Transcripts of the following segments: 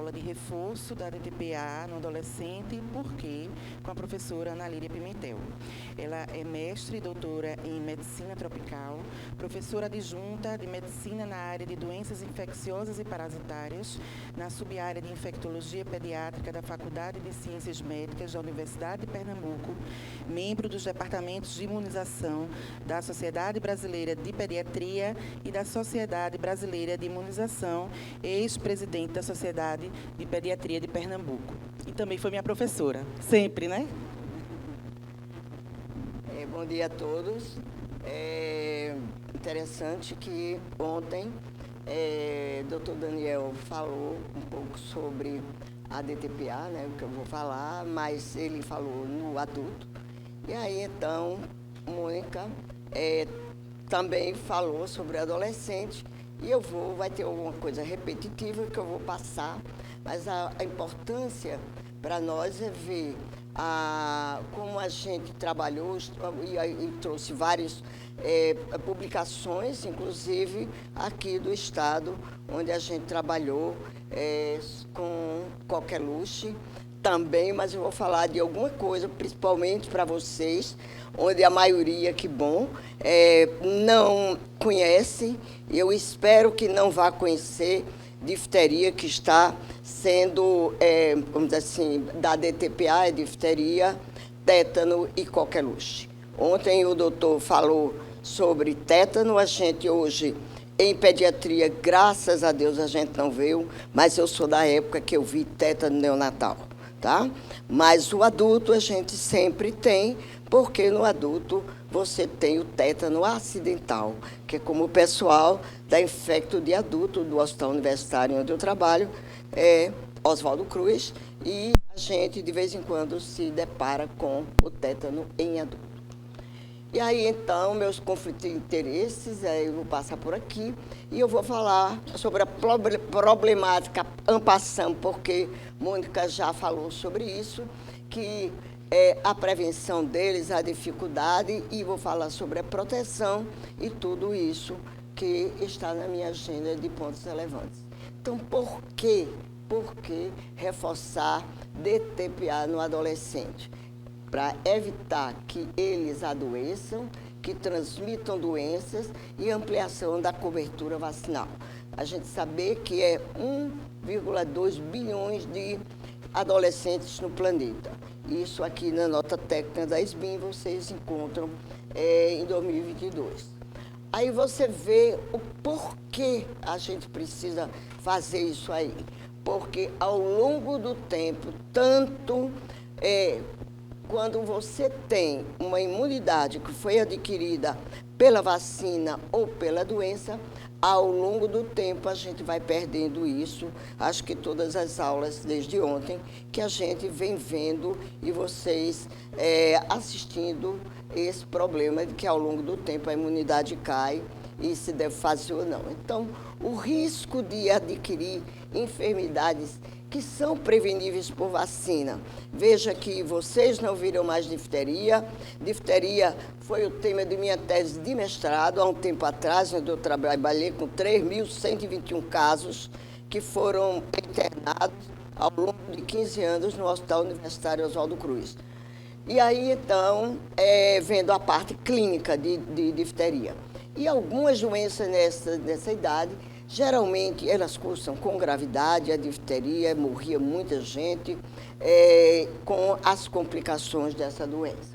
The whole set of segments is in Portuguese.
aula de reforço da DTPA no adolescente, por quê? Com a professora Ana Lídia Pimentel. Ela é mestre e doutora em medicina tropical, professora adjunta de medicina na área de doenças infecciosas e parasitárias, na subárea de infectologia pediátrica da Faculdade de Ciências Médicas da Universidade de Pernambuco, membro dos departamentos de imunização da Sociedade Brasileira de Pediatria e da Sociedade Brasileira de Imunização, ex-presidente da Sociedade de Pediatria de Pernambuco. E também foi minha professora, sempre, né? Bom dia a todos. É interessante que ontem Dr. Daniel falou um pouco sobre a DTPA, né, o que eu vou falar, mas ele falou no adulto. E aí, então, Mônica também falou sobre adolescente, e vai ter alguma coisa repetitiva que eu vou passar, mas a importância para nós é ver como a gente trabalhou e trouxe várias publicações, inclusive aqui do estado, onde a gente trabalhou com Coqueluche também, mas eu vou falar de alguma coisa, principalmente para vocês, onde a maioria, que bom, não conhece. Eu espero que não vá conhecer difteria, que está sendo, vamos dizer assim, da DTPA, difteria, tétano e coqueluche. Ontem o doutor falou sobre tétano, a gente hoje, em pediatria, graças a Deus, a gente não viu, mas eu sou da época que eu vi tétano neonatal, tá? Mas o adulto a gente sempre tem, porque no adulto você tem o tétano acidental, que é como o pessoal da infecto de adulto do Hospital Universitário onde eu trabalho, Oswaldo Cruz, e a gente de vez em quando se depara com o tétano em adulto. E aí, então, meus conflitos de interesses, eu vou passar por aqui e eu vou falar sobre a problemática en passant, porque Mônica já falou sobre isso, que a prevenção deles, a dificuldade, e vou falar sobre a proteção e tudo isso que está na minha agenda de pontos relevantes. Então, por que reforçar DTPA no adolescente? Para evitar que eles adoeçam, que transmitam doenças e ampliação da cobertura vacinal. A gente saber que 1,2 bilhões de adolescentes no planeta. Isso aqui na nota técnica da SBIM vocês encontram em 2022. Aí você vê o porquê a gente precisa fazer isso aí. Porque ao longo do tempo, tanto quando você tem uma imunidade que foi adquirida pela vacina ou pela doença, ao longo do tempo a gente vai perdendo isso. Acho que todas as aulas desde ontem que a gente vem vendo e vocês assistindo esse problema de que ao longo do tempo a imunidade cai e se deve fazer ou não. Então, o risco de adquirir enfermidades que são preveníveis por vacina. Veja que vocês não viram mais difteria. Difteria foi o tema de minha tese de mestrado, há um tempo atrás, onde eu trabalhei com 3.121 casos que foram internados ao longo de 15 anos no Hospital Universitário Oswaldo Cruz. E aí, então, vendo a parte clínica de difteria. E algumas doenças nessa idade, geralmente elas cursam com gravidade, a difteria, morria muita gente com as complicações dessa doença.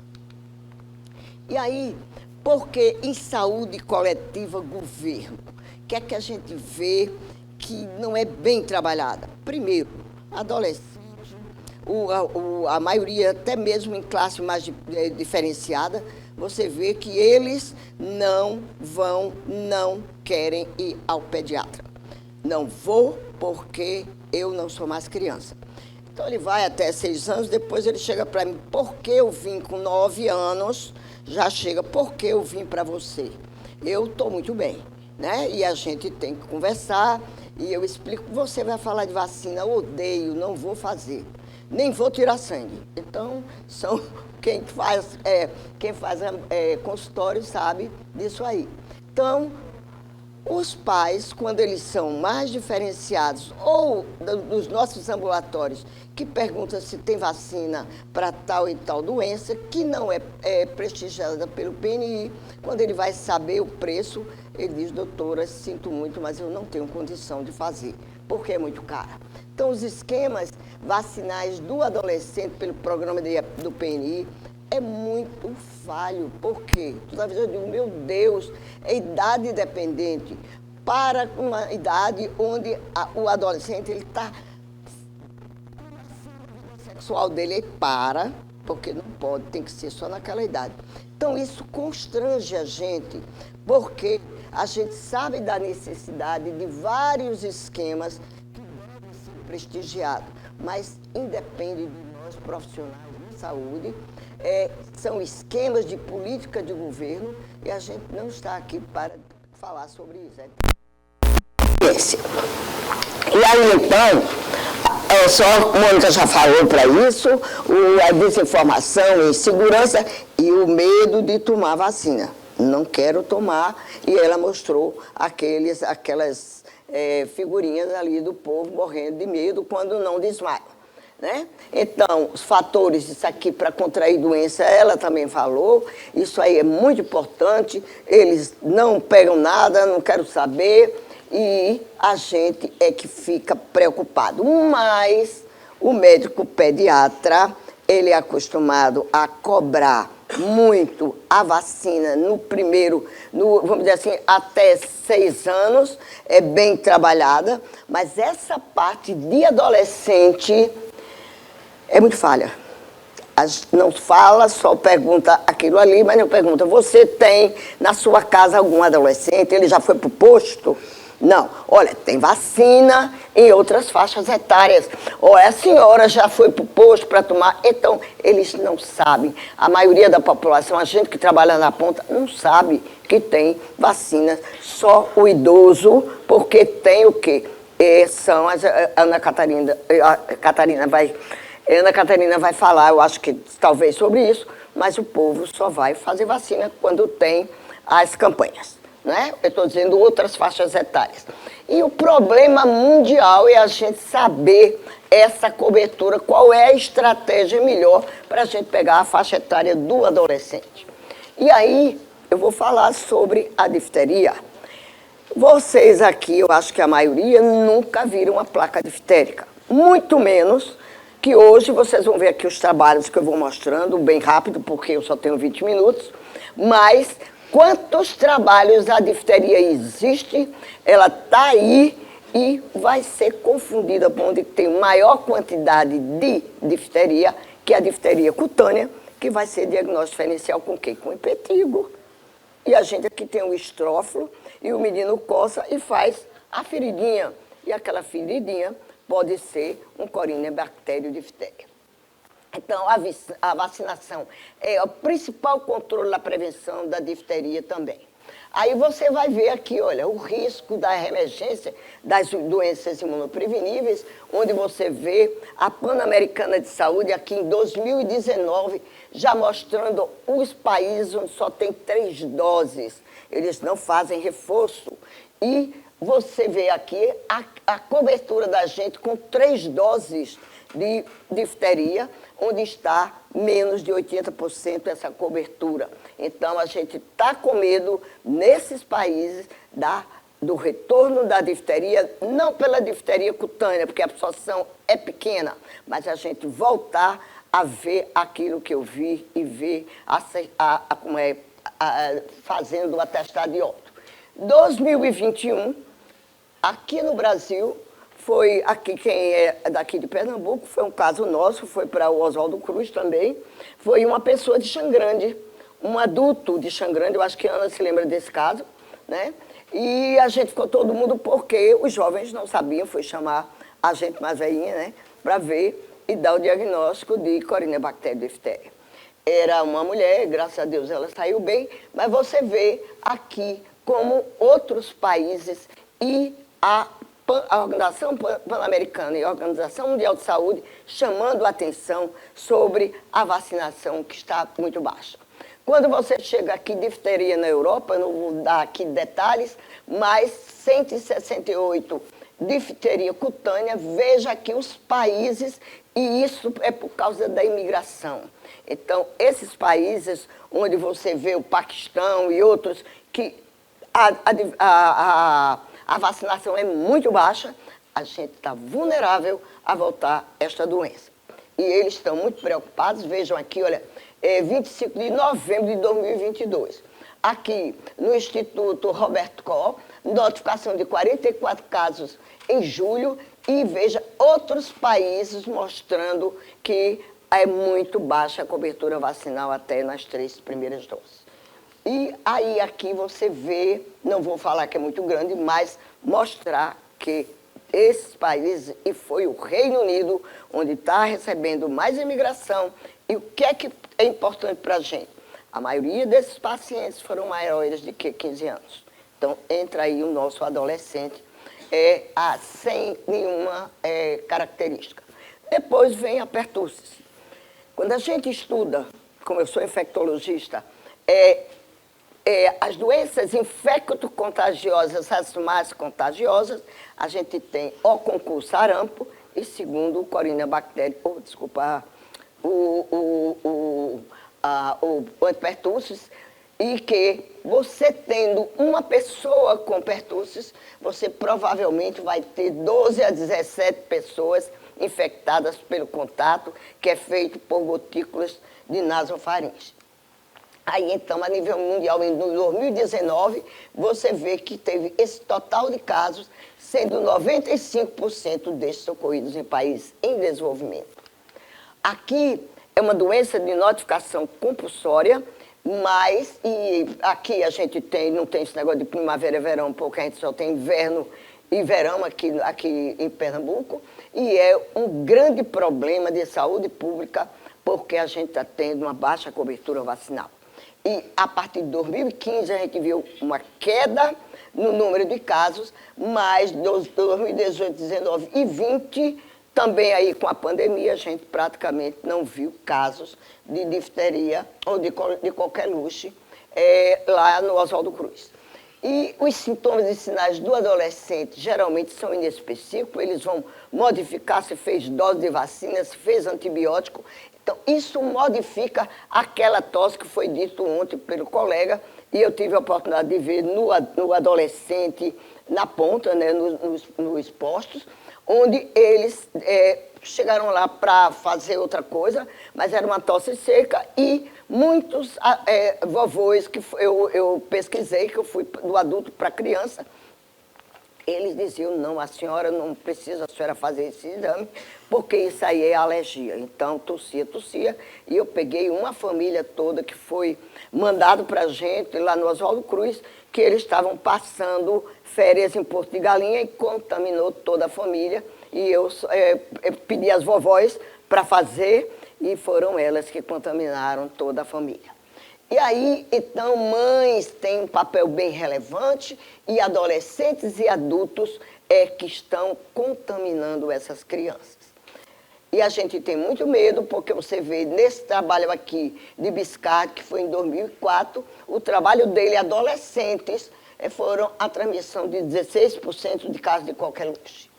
E aí, porque em saúde coletiva, governo, o que é que a gente vê que não é bem trabalhada? Primeiro, adolescente, a maioria, até mesmo em classe mais diferenciada, você vê que eles não querem ir ao pediatra. Não vou porque eu não sou mais criança. Então, ele vai até 6 anos, depois ele chega para mim, por que eu vim com 9 anos, já chega, por que eu vim para você? Eu estou muito bem, né? E a gente tem que conversar, e eu explico, você vai falar de vacina, odeio, não vou fazer. Nem vou tirar sangue. Então, quem faz consultório sabe disso aí. Então, Os pais, quando eles são mais diferenciados, ou dos nossos ambulatórios, que perguntam se tem vacina para tal e tal doença, que não é prestigiada pelo PNI, quando ele vai saber o preço, ele diz, doutora, sinto muito, mas eu não tenho condição de fazer, porque é muito caro. Então, os esquemas vacinais do adolescente pelo programa do PNI é muito falho. Por quê? Toda vez eu digo, meu Deus, é idade dependente para uma idade onde o adolescente ele está sexual dele para, porque não pode, tem que ser só naquela idade. Então isso constrange a gente, porque a gente sabe da necessidade de vários esquemas que devem ser prestigiados, mas independe de nós profissionais de saúde. São esquemas de política de governo e a gente não está aqui para falar sobre isso. E aí, então, só a Mônica já falou para isso, a desinformação, a insegurança e o medo de tomar vacina. Não quero tomar, e ela mostrou aquelas figurinhas ali do povo morrendo de medo quando não desmaia. Né? Então, os fatores disso aqui para contrair doença, ela também falou, isso aí é muito importante, eles não pegam nada, não quero saber, e a gente é que fica preocupado. Mas o médico pediatra, ele é acostumado a cobrar muito a vacina no primeiro, vamos dizer assim, até 6 anos, é bem trabalhada, mas essa parte de adolescente é muito falha. Não fala, só pergunta aquilo ali, mas não pergunta, você tem na sua casa algum adolescente? Ele já foi para o posto? Não. Olha, tem vacina em outras faixas etárias. Olha, a senhora já foi para o posto para tomar? Então, eles não sabem. A maioria da população, a gente que trabalha na ponta, não sabe que tem vacina. Só o idoso, porque tem o quê? São as... Ana Catarina vai falar, eu acho que talvez sobre isso, mas o povo só vai fazer vacina quando tem as campanhas, né? Eu estou dizendo outras faixas etárias. E o problema mundial é a gente saber essa cobertura, qual é a estratégia melhor para a gente pegar a faixa etária do adolescente. E aí eu vou falar sobre a difteria. Vocês aqui, eu acho que a maioria, nunca viram uma placa diftérica, muito menos que hoje vocês vão ver aqui os trabalhos que eu vou mostrando, bem rápido, porque eu só tenho 20 minutos, mas quantos trabalhos a difteria existe, ela está aí e vai ser confundida com onde tem maior quantidade de difteria, que é a difteria cutânea, que vai ser diagnóstico diferencial com o quê? Com impetigo. E a gente aqui tem o estrófilo, e o menino coça e faz a feridinha. E aquela feridinha pode ser um Corynebacterium diphtheria. Então, a vacinação é o principal controle da prevenção da difteria também. Aí você vai ver aqui, olha, o risco da reemergência das doenças imunopreveníveis, onde você vê a Pan-Americana de Saúde, aqui em 2019, já mostrando os países onde só tem 3 doses. Eles não fazem reforço. E você vê aqui a cobertura da gente com 3 doses de difteria, onde está menos de 80% essa cobertura. Então, a gente está com medo, nesses países, do retorno da difteria, não pela difteria cutânea, porque a absorção é pequena, mas a gente voltar a ver aquilo que eu vi e ver fazendo o atestado de óbito. 2021, aqui no Brasil, foi aqui, quem é daqui de Pernambuco, foi um caso nosso, foi para o Oswaldo Cruz também, foi uma pessoa de Xangrande, um adulto de Xangrande, eu acho que a Ana se lembra desse caso, né? E a gente ficou todo mundo porque os jovens não sabiam, foi chamar a gente mais velhinha, né, para ver e dar o diagnóstico de Corynebacterium diphtheria. Era uma mulher, graças a Deus ela saiu bem, mas você vê aqui como outros países e a Organização Pan-Americana e a Organização Mundial de Saúde chamando a atenção sobre a vacinação que está muito baixa. Quando você chega aqui, difteria na Europa, eu não vou dar aqui detalhes, mas 168 difteria cutânea, veja aqui os países, e isso é por causa da imigração. Então, esses países onde você vê o Paquistão e outros, que a vacinação é muito baixa, a gente está vulnerável a voltar esta doença. E eles estão muito preocupados, vejam aqui, olha, 25 de novembro de 2022. Aqui, no Instituto Roberto Koch, notificação de 44 casos em julho, e veja outros países mostrando que é muito baixa a cobertura vacinal até nas 3 primeiras doses. E aí aqui você vê, não vou falar que é muito grande, mas mostrar que esses países, e foi o Reino Unido, onde está recebendo mais imigração. E o que é importante para a gente? A maioria desses pacientes foram maiores de que 15 anos. Então, entra aí o nosso adolescente sem nenhuma característica. Depois vem a pertussis. Quando a gente estuda, como eu sou infectologista, as doenças infecto-contagiosas, as mais contagiosas, a gente tem o concurso sarampo e segundo o Corynebacterium, o pertussis, e que você tendo uma pessoa com pertussis, você provavelmente vai ter 12 a 17 pessoas infectadas pelo contato, que é feito por gotículas de nasofaringe. Aí, então, a nível mundial, em 2019, você vê que teve esse total de casos, sendo 95% destes ocorridos em países em desenvolvimento. Aqui é uma doença de notificação compulsória, mas, e aqui a gente não tem esse negócio de primavera e verão, porque a gente só tem inverno e verão aqui em Pernambuco, e é um grande problema de saúde pública, porque a gente está tendo uma baixa cobertura vacinal. E a partir de 2015 a gente viu uma queda no número de casos, mas 2018, 19 e 20, também aí com a pandemia, a gente praticamente não viu casos de difteria ou de qualquer luxe lá no Oswaldo Cruz. E os sintomas e sinais do adolescente geralmente são inespecíficos, eles vão modificar se fez dose de vacina, se fez antibiótico. Então, isso modifica aquela tosse que foi dito ontem pelo colega, e eu tive a oportunidade de ver no adolescente, na ponta, né, nos postos, onde eles chegaram lá para fazer outra coisa, mas era uma tosse seca, e muitos vovôs que eu pesquisei, que eu fui do adulto para a criança, eles diziam, não, a senhora não precisa, a senhora fazer esse exame, porque isso aí é alergia. Então, tossia, e eu peguei uma família toda que foi mandado para a gente, lá no Oswaldo Cruz, que eles estavam passando férias em Porto de Galinha e contaminou toda a família. E eu pedi às vovós para fazer, e foram elas que contaminaram toda a família. E aí, então, mães têm um papel bem relevante, e adolescentes e adultos que estão contaminando essas crianças. E a gente tem muito medo, porque você vê nesse trabalho aqui de Biscard, que foi em 2004, o trabalho dele, adolescentes, foram a transmissão de 16% de casos de qualquer luxo.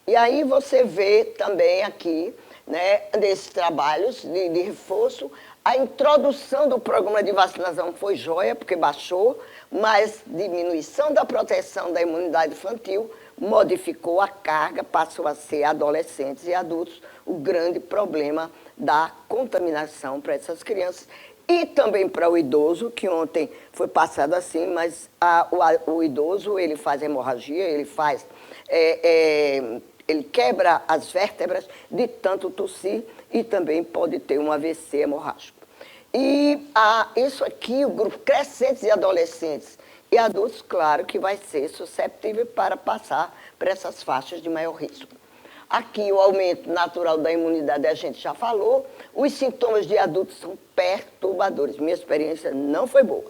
E aí você vê também aqui, né, nesses trabalhos de reforço, a introdução do programa de vacinação foi joia, porque baixou, mas diminuição da proteção da imunidade infantil modificou a carga, passou a ser adolescentes e adultos o grande problema da contaminação para essas crianças. E também para o idoso, que ontem foi passado assim, mas o idoso ele faz hemorragia, ele quebra as vértebras de tanto tossir e também pode ter um AVC hemorrágico. E isso aqui, o grupo crescente de adolescentes e adultos, claro que vai ser susceptível para passar por essas faixas de maior risco. Aqui o aumento natural da imunidade, a gente já falou, os sintomas de adultos são perturbadores. Minha experiência não foi boa.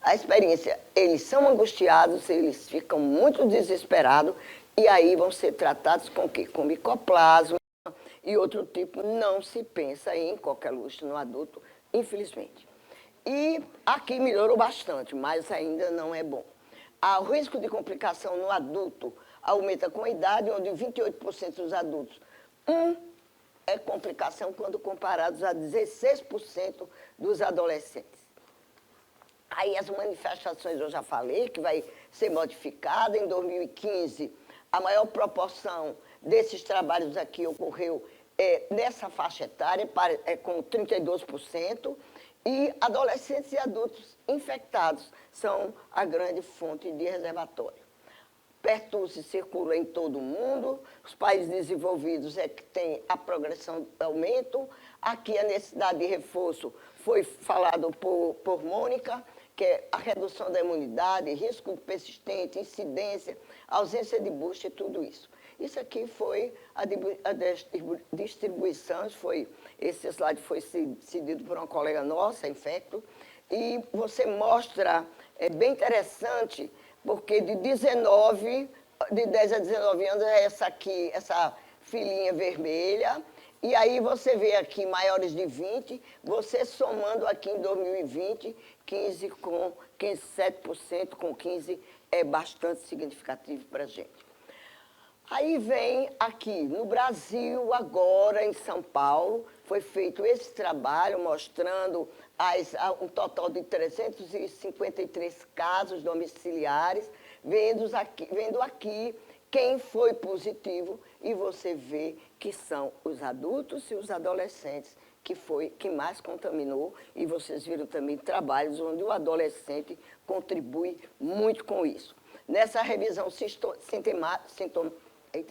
A experiência, eles são angustiados, eles ficam muito desesperados, e aí vão ser tratados com o quê? Com micoplasma e outro tipo. Não se pensa em qualquer luxo no adulto, infelizmente. E aqui melhorou bastante, mas ainda não é bom. O risco de complicação no adulto aumenta com a idade, onde 28% dos adultos. É complicação quando comparados a 16% dos adolescentes. Aí as manifestações eu já falei, que vai ser modificada. Em 2015, a maior proporção desses trabalhos aqui ocorreu nessa faixa etária, com 32%, e adolescentes e adultos infectados são a grande fonte de reservatório. Pertusse circula em todo o mundo, os países desenvolvidos é que tem a progressão do aumento. Aqui a necessidade de reforço foi falado por Mônica, que é a redução da imunidade, risco persistente, incidência, ausência de booster, tudo isso. Isso aqui foi a distribuição, esse slide foi cedido por uma colega nossa, Infecto, e você mostra, é bem interessante, porque de 10 a 19 anos é essa aqui, essa filinha vermelha, e aí você vê aqui maiores de 20, você somando aqui em 2020, 7% com 15 é bastante significativo para a gente. Aí vem aqui, no Brasil, agora em São Paulo, foi feito esse trabalho mostrando um total de 353 casos domiciliares, vendo aqui quem foi positivo, e você vê que são os adultos e os adolescentes que mais contaminou, e vocês viram também trabalhos onde o adolescente contribui muito com isso. Nessa revisão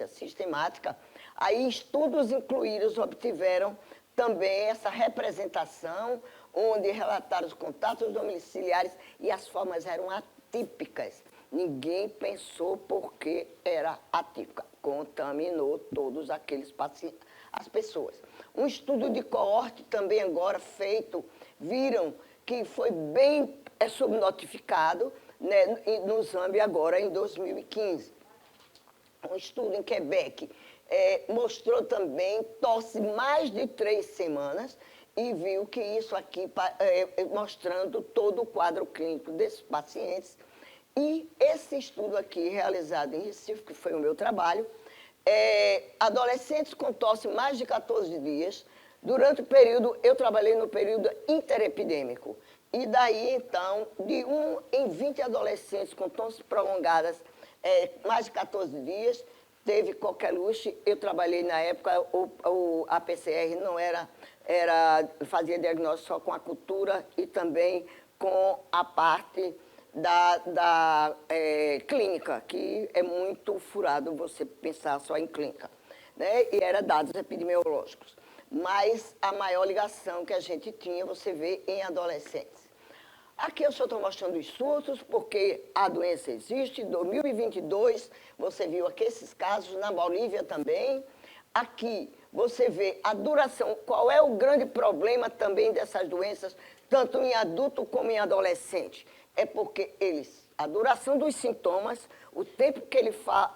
sistemática, aí estudos incluídos obtiveram também essa representação, onde relataram os contatos domiciliares e as formas eram atípicas. Ninguém pensou porque era atípica. Contaminou todos aqueles pacientes, as pessoas. Um estudo de coorte também agora feito, viram que foi bem subnotificado, né, no Zâmbia agora em 2015. Um estudo em Quebec mostrou também tosse mais de 3 semanas e viu que isso aqui, mostrando todo o quadro clínico desses pacientes. E esse estudo aqui, realizado em Recife, que foi o meu trabalho, adolescentes com tosse mais de 14 dias, durante o período, eu trabalhei no período interepidêmico. E daí, então, de 1 em 20 adolescentes com tosse prolongadas, mais de 14 dias, teve coqueluche. Eu trabalhei na época, a PCR não fazia diagnóstico só com a cultura e também com a parte da clínica, que é muito furado você pensar só em clínica, né? E era dados epidemiológicos. Mas a maior ligação que a gente tinha, você vê em adolescentes. Aqui eu só estou mostrando os surtos, porque a doença existe. Em 2022, você viu aqui esses casos, na Bolívia também. Aqui você vê a duração. Qual é o grande problema também dessas doenças, tanto em adulto como em adolescente? É porque a duração dos sintomas, o tempo que ele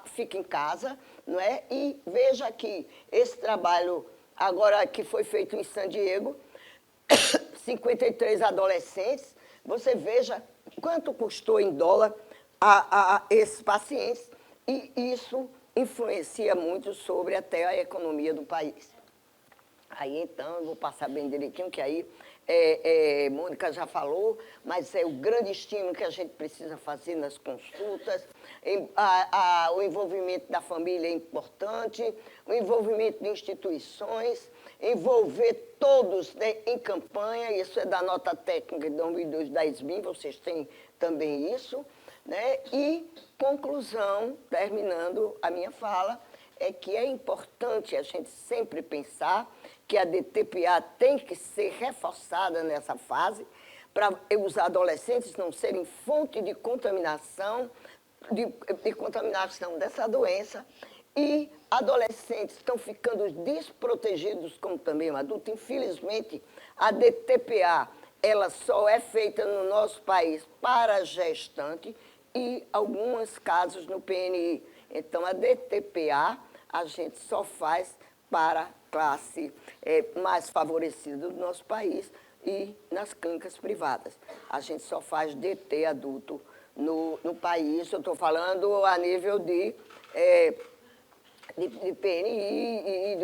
fica em casa, não é? E veja aqui, esse trabalho agora que foi feito em San Diego, 53 adolescentes, você veja quanto custou em dólar a esses pacientes, e isso influencia muito sobre até a economia do país. Aí, então, eu vou passar bem direitinho, que aí Mônica já falou, mas é o grande estímulo que a gente precisa fazer nas consultas. O envolvimento da família é importante, o envolvimento de instituições, envolver todos, né, em campanha. Isso é da nota técnica de 2002 da SBIM, vocês têm também isso, né? E, conclusão, terminando a minha fala, é que é importante a gente sempre pensar que a DTPA tem que ser reforçada nessa fase para os adolescentes não serem fonte de contaminação, de contaminação dessa doença, e adolescentes estão ficando desprotegidos, como também o adulto. Infelizmente, a DTPA ela só é feita no nosso país para gestante e alguns casos no PNI. Então, a DTPA a gente só faz para a classe mais favorecida do nosso país, e nas clínicas privadas. A gente só faz DT adulto no país, eu estou falando a nível de PNI e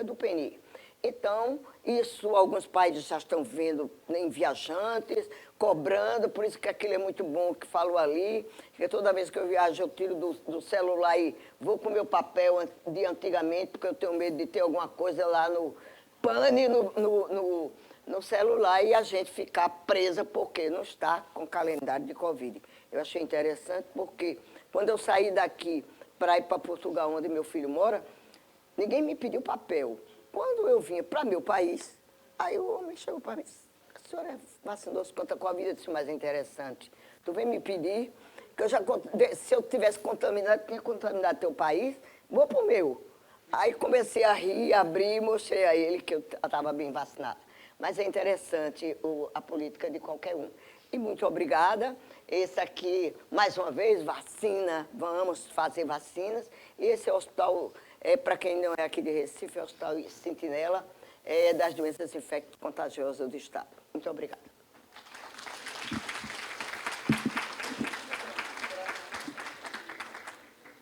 do PNI. Então, isso alguns países já estão vendo em viajantes, cobrando, por isso que aquilo é muito bom que falou ali, porque toda vez que eu viajo eu tiro do celular e vou com o meu papel de antigamente, porque eu tenho medo de ter alguma coisa lá no pane, no celular e a gente ficar presa porque não está com calendário de Covid. Eu achei interessante porque quando eu saí daqui para ir para Portugal, onde meu filho mora, ninguém me pediu papel. Quando eu vinha para meu país, aí o homem chegou para mim, a senhora vacinou-se contra a Covid? Eu disse, mas é interessante. Tu vem me pedir, que eu já, se eu tivesse contaminado, tinha contaminado teu país, vou para o meu. Aí comecei a rir, abri e mostrei a ele que eu estava bem vacinada. Mas é interessante a política de qualquer um. E muito obrigada. Esse aqui, mais uma vez, vacina, vamos fazer vacinas. E esse hospital, para quem não é aqui de Recife, é o Hospital Sentinela das Doenças Infecto-Contagiosas do Estado. Muito obrigada.